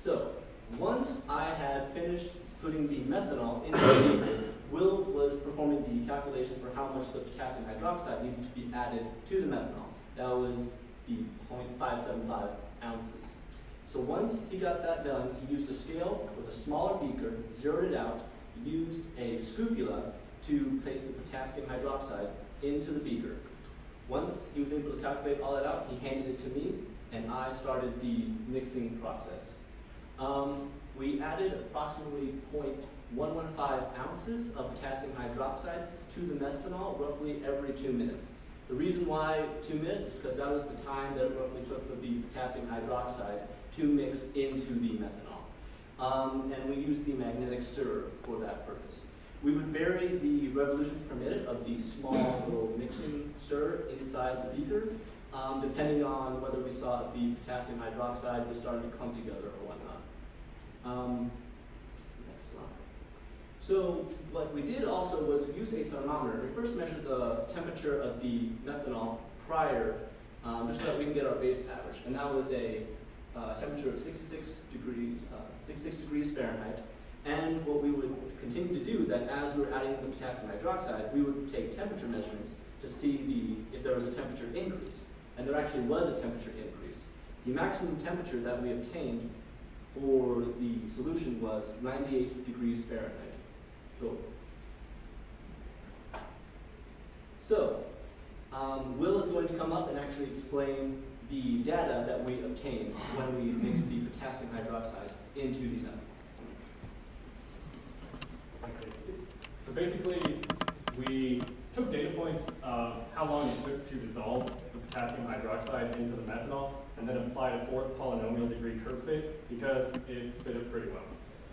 So once I had finished putting the methanol into the beaker, Will was performing the calculations for how much the potassium hydroxide needed to be added to the methanol. That was the 0.575 ounces. So once he got that done, he used a scale with a smaller beaker, zeroed it out, used a scrupula to place the potassium hydroxide into the beaker. Once he was able to calculate all that out, he handed it to me, and I started the mixing process. We added approximately 0.115 ounces of potassium hydroxide to the methanol roughly every 2 minutes. The reason why 2 minutes is because that was the time that it roughly took for the potassium hydroxide to mix into the methanol. And we used the magnetic stirrer for that purpose. We would vary the revolutions per minute of the small little mixing stirrer inside the beaker, depending on whether we saw the potassium hydroxide was starting to clump together or whatnot. Next slide. So what we did also was we used a thermometer. We first measured the temperature of the methanol prior, just so that we can get our base average. And that was a temperature of 66 degrees Fahrenheit. And what we would continue to do is that as we were adding the potassium hydroxide, we would take temperature measurements to see if there was a temperature increase. And there actually was a temperature increase. The maximum temperature that we obtained for the solution was 98 degrees Fahrenheit. Cool. So, Will is going to come up and actually explain the data that we obtained when we mixed the potassium hydroxide into the methanol. So basically, we took data points of how long it took to dissolve the potassium hydroxide into the methanol, and then applied a fourth polynomial degree curve fit because it fitted pretty well.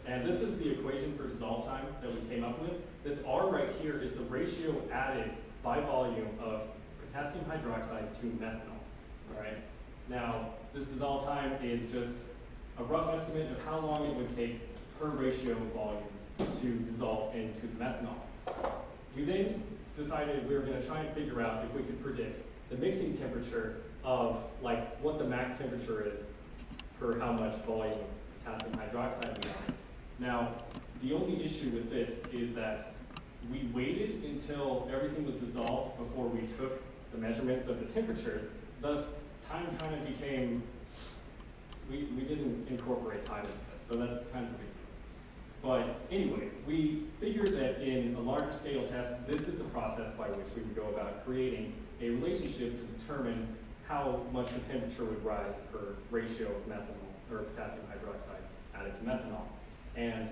And this is the equation for dissolve time that we came up with. This R right here is the ratio added by volume of potassium hydroxide to methanol. All right. Now, this dissolve time is just a rough estimate of how long it would take per ratio volume to dissolve into the methanol. We then decided we were going to try and figure out if we could predict the mixing temperature of what the max temperature is per how much volume of potassium hydroxide we have. Now, the only issue with this is that we waited until everything was dissolved before we took the measurements of the temperatures. Thus, time kind of became, we didn't incorporate time into this, so that's kind of a big deal. But anyway, we figured that in a larger scale test, this is the process by which we would go about creating a relationship to determine how much the temperature would rise per ratio of methanol or potassium hydroxide added to methanol. And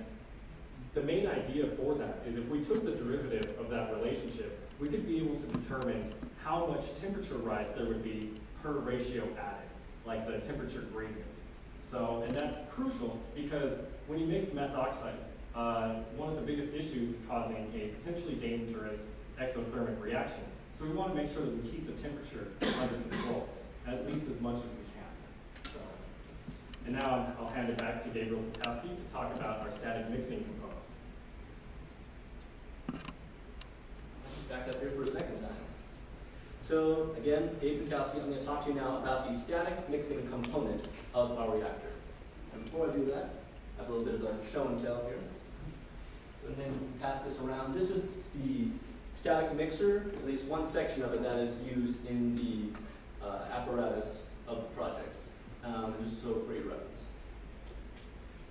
the main idea for that is if we took the derivative of that relationship, we could be able to determine how much temperature rise there would be per ratio added, like the temperature gradient. So, and that's crucial because when you mix methoxide, one of the biggest issues is causing a potentially dangerous exothermic reaction. So we want to make sure that we keep the temperature under control, at least as much as we can. So, and now I'll hand it back to Gabriel Bukowski to talk about our static mixing components. Back up here for a second time. So again, Dave Bukowski, I'm going to talk to you now about the static mixing component of our reactor. And before I do that, I have a little bit of a show and tell here. And then pass this around. This is the static mixer, at least one section of it that is used in the apparatus of the project, just so for your reference.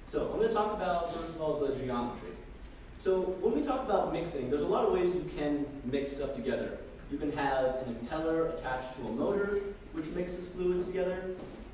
So I'm going to talk about, first of all, the geometry. So when we talk about mixing, there's a lot of ways you can mix stuff together. You can have an impeller attached to a motor, which mixes fluids together.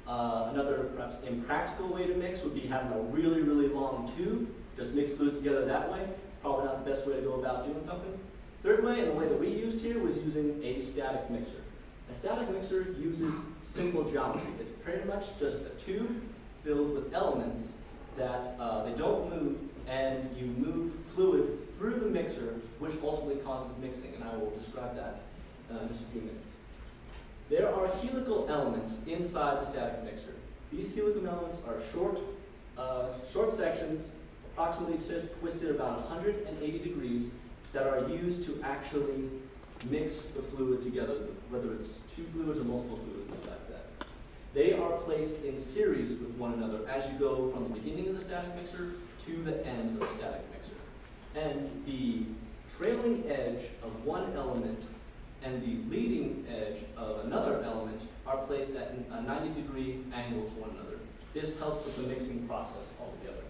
Another perhaps impractical way to mix would be having a really, really long tube. Just mix fluids together that way. Probably not the best way to go about doing something. Third way, and the way that we used here, was using a static mixer. A static mixer uses simple geometry. It's pretty much just a tube filled with elements that they don't move, and you move fluid through the mixer, which ultimately causes mixing, and I will describe that in just a few minutes. There are helical elements inside the static mixer. These helical elements are short sections, approximately twisted about 180 degrees, that are used to actually mix the fluid together, whether it's two fluids or multiple fluids besides that. they are placed in series with one another as you go from the beginning of the static mixer to the end of the static mixer. And the trailing edge of one element and the leading edge of another element are placed at a 90-degree angle to one another. This helps with the mixing process altogether.